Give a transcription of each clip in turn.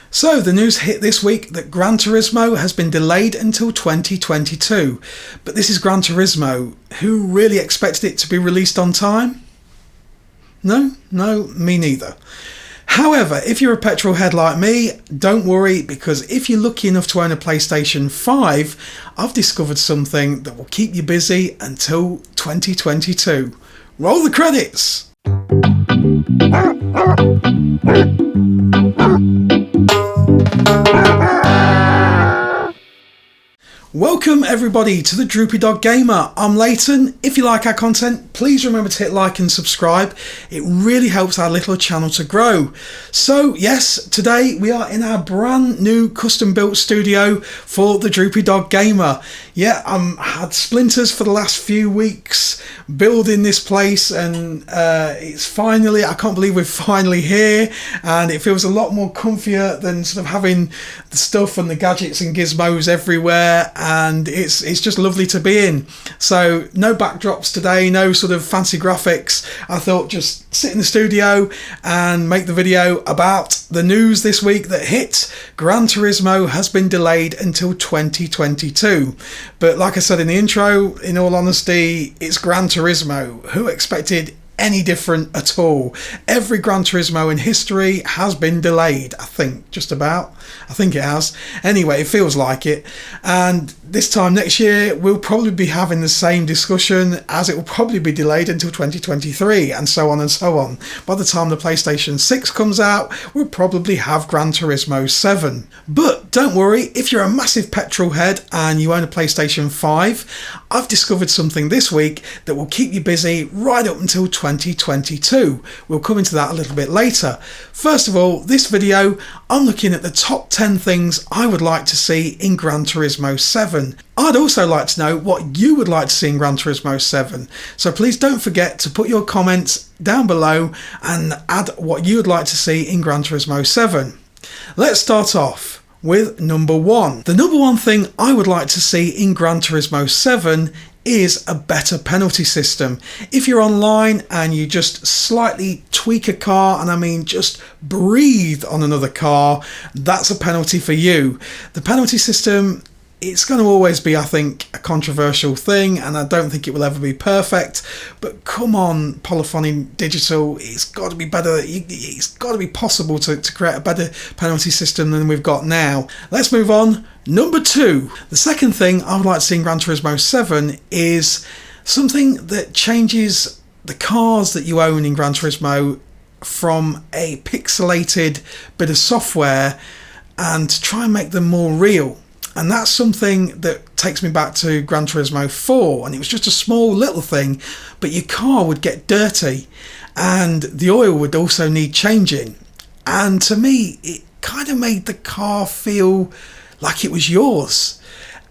So the news hit this week that Gran Turismo has been delayed until 2022. But this is Gran Turismo. Who really expected it to be released on time? No, me neither. However, if you're a petrol head like me, don't worry, because if you're lucky enough to own a PlayStation 5, I've discovered something that will keep you busy until 2022. Roll the credits! Welcome everybody to the Droopy Dog Gamer. I'm Leighton. If you like our content, please remember to hit like and subscribe. It really helps our little channel to grow. So yes, today we are in our brand new custom built studio for the Droopy Dog Gamer. Yeah, I've had splinters for the last few weeks building this place, and it's finally, I can't believe we're finally here, and it feels a lot more comfier than sort of having the stuff and the gadgets and gizmos everywhere. And it's just lovely to be in. So no backdrops today, no sort of fancy graphics. I thought just sit in the studio and make the video about the news this week that hit. Gran Turismo has been delayed until 2022. But like I said in the intro, in all honesty, it's Gran Turismo. Who expected any different at all? Every Gran Turismo in history has been delayed, I think, just about. I think it has. Anyway, it feels like it. And this time next year, we'll probably be having the same discussion, as it will probably be delayed until 2023, and so on and so on. By the time the PlayStation 6 comes out, we'll probably have Gran Turismo 7. But don't worry, if you're a massive petrol head and you own a PlayStation 5, I've discovered something this week that will keep you busy right up until 2022. We'll come into that a little bit later. First of all, this video, I'm looking at the top 10 things I would like to see in Gran Turismo 7. I'd also like to know what you would like to see in Gran Turismo 7. So please don't forget to put your comments down below and add what you would like to see in Gran Turismo 7. Let's start off with number 1. The number 1 thing I would like to see in Gran Turismo 7 is a better penalty system. If you're online and you just slightly tweak a car, and I mean just breathe on another car, that's a penalty for you. The penalty system, it's going to always be, I think, a controversial thing, and I don't think it will ever be perfect. But come on, Polyphony Digital, it's got to be better. It's got to be possible to create a better penalty system than we've got now. Let's move on. Number 2. The second thing I would like to see in Gran Turismo 7 is something that changes the cars that you own in Gran Turismo from a pixelated bit of software and try and make them more real. And that's something that takes me back to Gran Turismo 4, and it was just a small little thing, but your car would get dirty and the oil would also need changing. And to me, it kind of made the car feel like it was yours.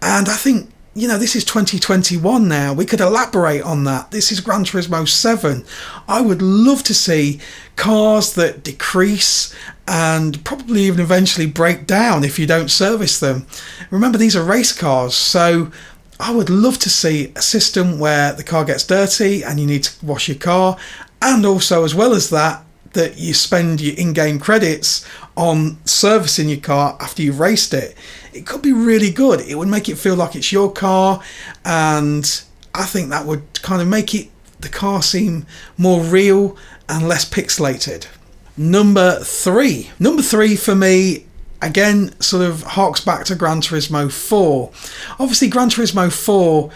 And I think, you know, this is 2021 now. We could elaborate on that. This is Gran Turismo 7. I would love to see cars that decrease and probably even eventually break down if you don't service them. Remember, these are race cars, so I would love to see a system where the car gets dirty and you need to wash your car, and also, as well as that, that you spend your in-game credits on servicing your car after you've raced it. It could be really good. It would make it feel like it's your car, and I think that would kind of make the car seem more real and less pixelated. Number 3. Number 3 for me, again, sort of harks back to Gran Turismo 4. Obviously, Gran Turismo 4,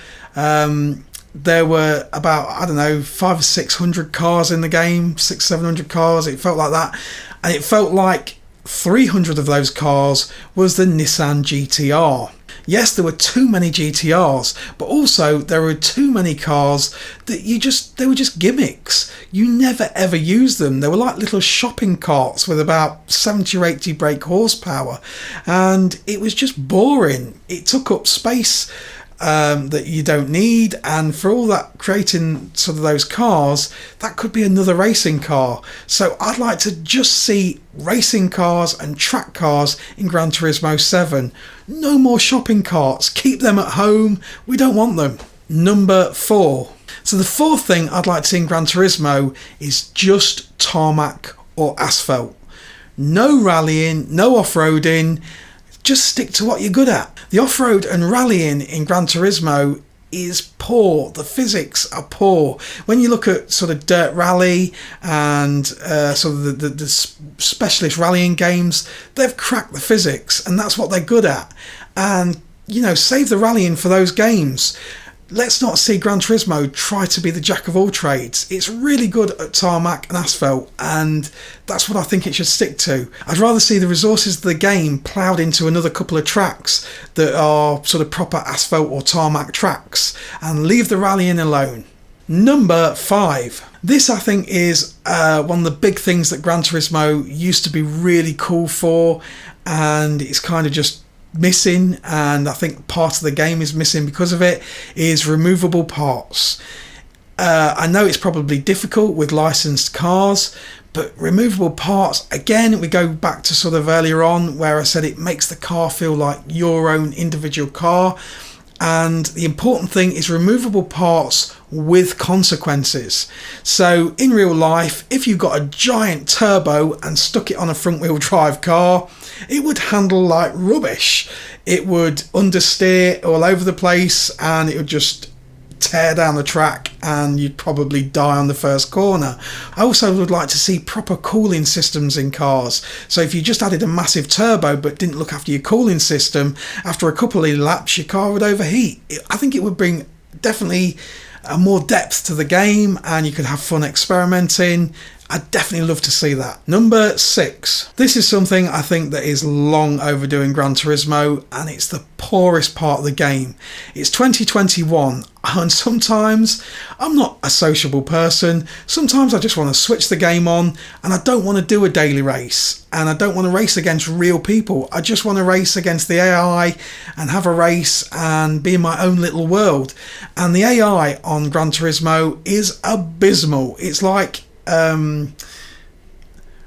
there were about, I don't know, 500 or 600 cars in the game, 600-700 cars, it felt like that. And it felt like 300 of those cars was the Nissan GTR. Yes, there were too many GTRs, but also there were too many cars that they were just gimmicks. You never ever used them. They were like little shopping carts with about 70 or 80 brake horsepower, and it was just boring. It took up space that you don't need, and for all that, creating sort of those cars, that could be another racing car. So I'd like to just see racing cars and track cars in Gran Turismo 7. No more shopping carts. Keep them at home. We don't want them. Number 4. So the fourth thing I'd like to see in Gran Turismo is just tarmac or asphalt. No rallying, no off-roading, just stick to what you're good at. The off-road and rallying in Gran Turismo is poor. The physics are poor. When you look at sort of Dirt Rally and sort of the specialist rallying games, they've cracked the physics, and that's what they're good at. And, you know, save the rallying for those games. Let's not see Gran Turismo try to be the jack of all trades. It's really good at tarmac and asphalt, and that's what I think it should stick to. I'd rather see the resources of the game ploughed into another couple of tracks that are sort of proper asphalt or tarmac tracks, and leave the rallying alone. Number 5. This, I think, is one of the big things that Gran Turismo used to be really cool for, and it's kind of just missing, and I think part of the game is missing because of it, is removable parts. I know it's probably difficult with licensed cars, but removable parts, again, we go back to sort of earlier on where I said it makes the car feel like your own individual car. And the important thing is removable parts with consequences. So in real life, if you got a giant turbo and stuck it on a front wheel drive car, it would handle like rubbish. It would understeer all over the place, and it would just tear down the track, and you'd probably die on the first corner. I also would like to see proper cooling systems in cars. So if you just added a massive turbo but didn't look after your cooling system, after a couple of laps your car would overheat. I think it would bring definitely more depth to the game, and you could have fun experimenting. I'd definitely love to see that. Number 6. This is something I think that is long overdue in Gran Turismo, and it's the poorest part of the game. It's 2021, and sometimes I'm not a sociable person. Sometimes I just want to switch the game on, and I don't want to do a daily race, and I don't want to race against real people. I just want to race against the AI and have a race and be in my own little world. And the AI on Gran Turismo is abysmal. It's like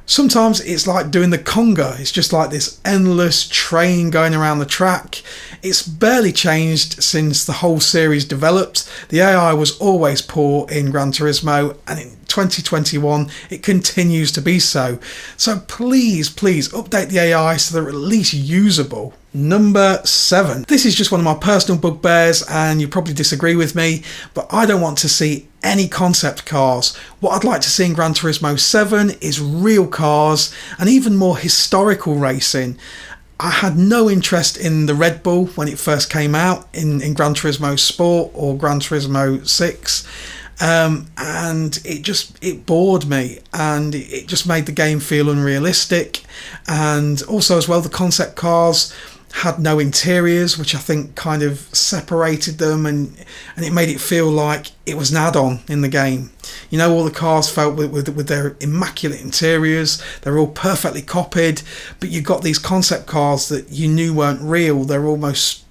sometimes it's like doing the conga. It's just like this endless train going around the track. It's barely changed since the whole series developed. The AI was always poor in Gran Turismo, and in 2021 it continues to be so. So please update the AI so they're at least usable. Number 7. This is just one of my personal bugbears, and you probably disagree with me, but I don't want to see any concept cars. What I'd like to see in Gran Turismo 7 is real cars and even more historical racing. I had no interest in the Red Bull when it first came out in Gran Turismo Sport or Gran Turismo 6. And it bored me, and it just made the game feel unrealistic. And also as well, the concept cars had no interiors, which I think kind of separated them, and it made it feel like it was an add-on in the game. You know, all the cars felt with their immaculate interiors, they're all perfectly copied, but you got these concept cars that you knew weren't real. They're almost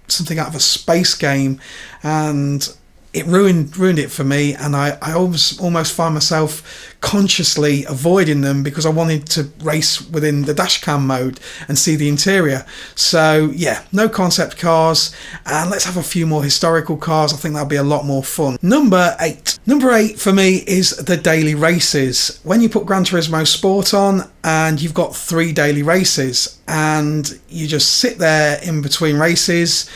something out of a space game, and it ruined it for me, and I almost find myself consciously avoiding them because I wanted to race within the dashcam mode and see the interior. So yeah, no concept cars, and let's have a few more historical cars. I think that'll be a lot more fun. Number 8. Number 8 for me is the daily races. When you put Gran Turismo Sport on and you've got 3 daily races, and you just sit there in between races.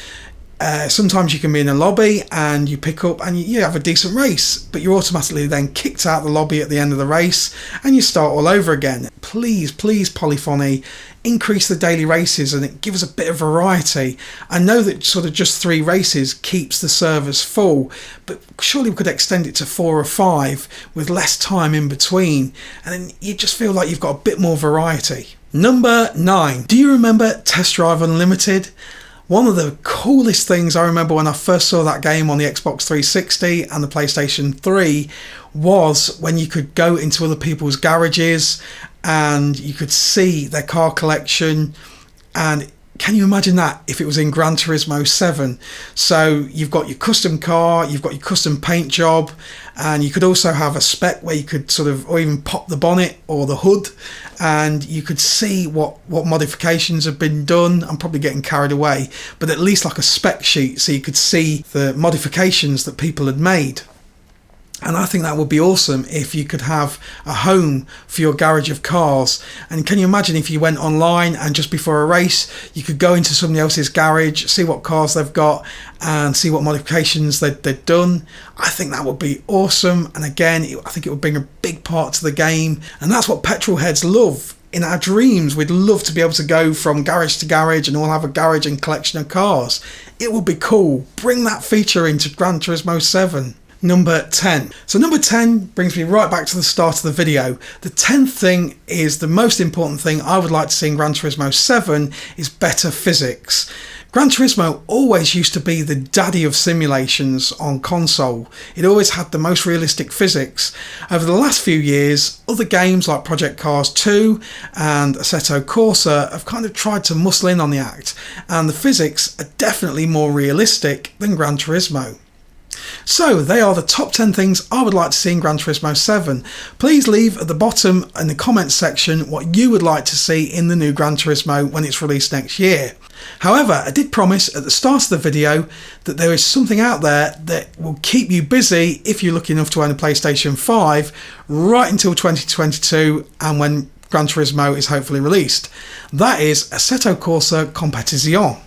Sometimes you can be in a lobby and you pick up and you have a decent race, but you're automatically then kicked out of the lobby at the end of the race and you start all over again. Please Polyphony, increase the daily races and it gives a bit of variety. I know that sort of just 3 races keeps the servers full, but surely we could extend it to 4 or 5 with less time in between, and then you just feel like you've got a bit more variety. Number 9. Do you remember Test Drive Unlimited? One of the coolest things I remember when I first saw that game on the Xbox 360 and the PlayStation 3 was when you could go into other people's garages and you could see their car collection. And can you imagine that if it was in Gran Turismo 7? So you've got your custom car, you've got your custom paint job, and you could also have a spec where you could sort of, or even pop the bonnet or the hood, and you could see what modifications have been done. I'm probably getting carried away, but at least like a spec sheet so you could see the modifications that people had made. And I think that would be awesome if you could have a home for your garage of cars. And can you imagine if you went online and just before a race, you could go into somebody else's garage, see what cars they've got and see what modifications they've done. I think that would be awesome. And again, I think it would bring a big part to the game. And that's what petrol heads love. In our dreams, we'd love to be able to go from garage to garage and all have a garage and collection of cars. It would be cool. Bring that feature into Gran Turismo 7. Number 10. So number 10 brings me right back to the start of the video. The 10th thing is the most important thing I would like to see in Gran Turismo 7 is better physics. Gran Turismo always used to be the daddy of simulations on console. It always had the most realistic physics. Over the last few years, other games like Project Cars 2 and Assetto Corsa have kind of tried to muscle in on the act, and the physics are definitely more realistic than Gran Turismo. So they are the top 10 things I would like to see in Gran Turismo 7. Please leave at the bottom in the comments section what you would like to see in the new Gran Turismo when it's released next year. However, I did promise at the start of the video that there is something out there that will keep you busy if you're lucky enough to own a PlayStation 5 right until 2022 and when Gran Turismo is hopefully released. That is Assetto Corsa Competizione.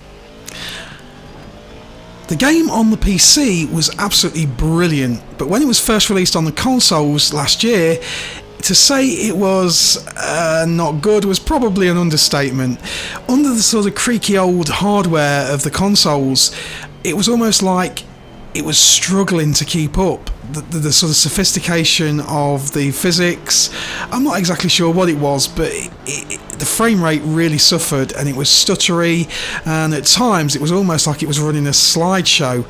The game on the PC was absolutely brilliant, but when it was first released on the consoles last year, to say it was not good was probably an understatement. Under the sort of creaky old hardware of the consoles, it was almost like it was struggling to keep up. The sort of sophistication of the physics, I'm not exactly sure what it was, but the frame rate really suffered and it was stuttery, and at times it was almost like it was running a slideshow.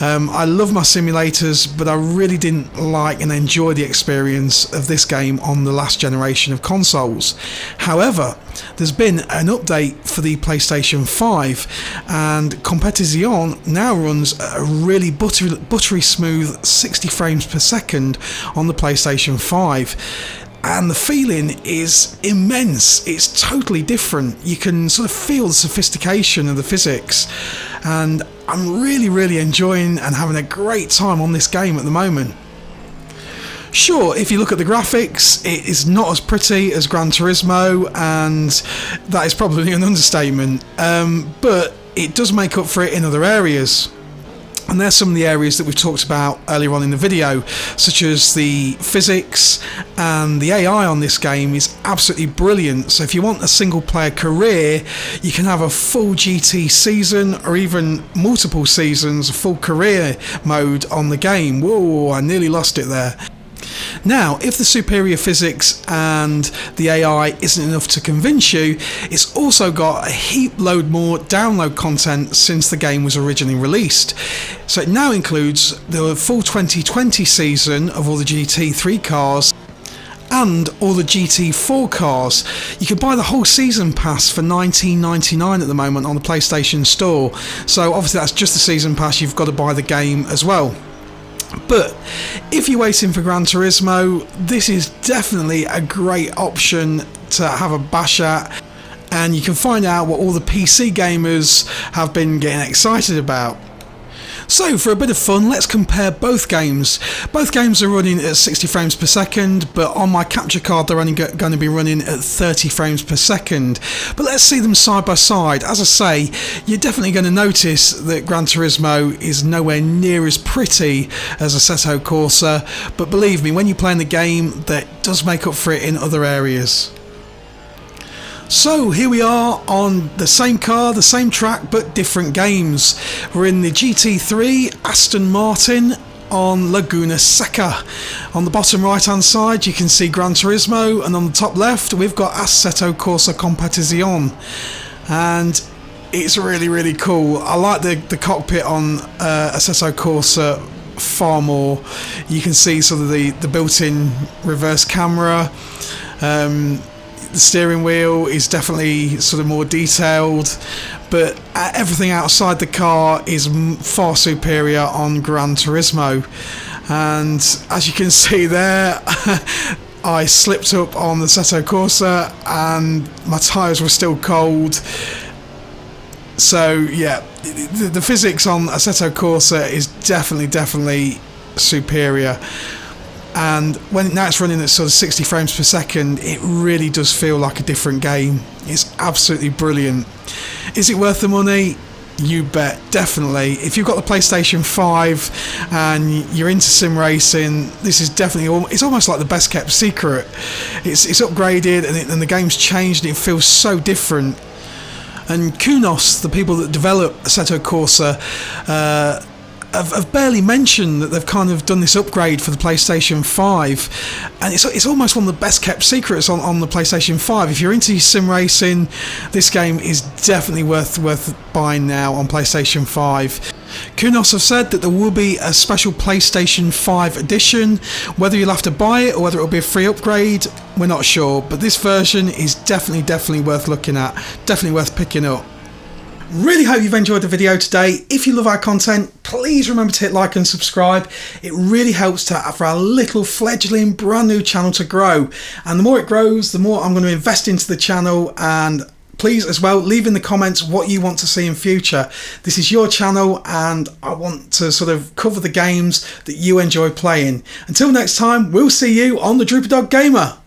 I love my simulators, but I really didn't like and enjoy the experience of this game on the last generation of consoles. However, there's been an update for the PlayStation 5 and Competizione now runs a really buttery smooth 60 frames per second on the PlayStation 5. And the feeling is immense. It's totally different. You can sort of feel the sophistication of the physics, and I'm really enjoying and having a great time on this game at the moment. Sure, if you look at the graphics, it is not as pretty as Gran Turismo, and that is probably an understatement, but it does make up for it in other areas. And there's some of the areas that we've talked about earlier on in the video, such as the physics, and the AI on this game is absolutely brilliant. So if you want a single player career, you can have a full GT season or even multiple seasons, a full career mode on the game. Whoa, I nearly lost it there. Now, if the superior physics and the AI isn't enough to convince you, it's also got a heap load more download content since the game was originally released. So it now includes the full 2020 season of all the GT3 cars and all the GT4 cars. You can buy the whole season pass for $19.99 at the moment on the PlayStation Store. So obviously that's just the season pass, you've got to buy the game as well. But if you're waiting for Gran Turismo, this is definitely a great option to have a bash at, and you can find out what all the PC gamers have been getting excited about. So for a bit of fun, let's compare both games. Both games are running at 60 frames per second, but on my capture card they're only going to be running at 30 frames per second. But let's see them side by side. As I say, you're definitely going to notice that Gran Turismo is nowhere near as pretty as Assetto Corsa, but believe me, when you play in the game, that does make up for it in other areas. So here we are on the same car, the same track, but different games. We're in the GT3 Aston Martin on Laguna Seca. On the bottom right hand side you can see Gran Turismo, and on the top left we've got Assetto Corsa Competizione. And it's really cool. I like the cockpit on Assetto Corsa far more. You can see sort of the built-in reverse camera. The steering wheel is definitely sort of more detailed, but everything outside the car is far superior on Gran Turismo. And as you can see there, I slipped up on the Assetto Corsa and my tyres were still cold. So yeah, the physics on Assetto Corsa is definitely superior. and when now it's running at sort of 60 frames per second, it really does feel like a different game. It's absolutely brilliant. Is it worth the money? You bet, definitely. If you've got the PlayStation 5 and you're into sim racing, this is definitely, it's almost like the best kept secret. It's upgraded and the game's changed and it feels so different. And Kunos, the people that develop Assetto Corsa, have barely mentioned that they've kind of done this upgrade for the PlayStation 5, and it's almost one of the best kept secrets on the PlayStation 5. If you're into sim racing, this game is definitely worth buying now on PlayStation 5. Kunos have said that there will be a special PlayStation 5 edition. Whether you'll have to buy it or whether it'll be a free upgrade, we're not sure, but this version is definitely worth looking at, definitely worth picking up. Really hope you've enjoyed the video today. If you love our content, please remember to hit like and subscribe. It really helps for our little fledgling brand new channel to grow. And the more it grows, the more I'm going to invest into the channel. And please as well, leave in the comments what you want to see in future. This is your channel and I want to sort of cover the games that you enjoy playing. Until next time, we'll see you on the Droopy Dog Gamer.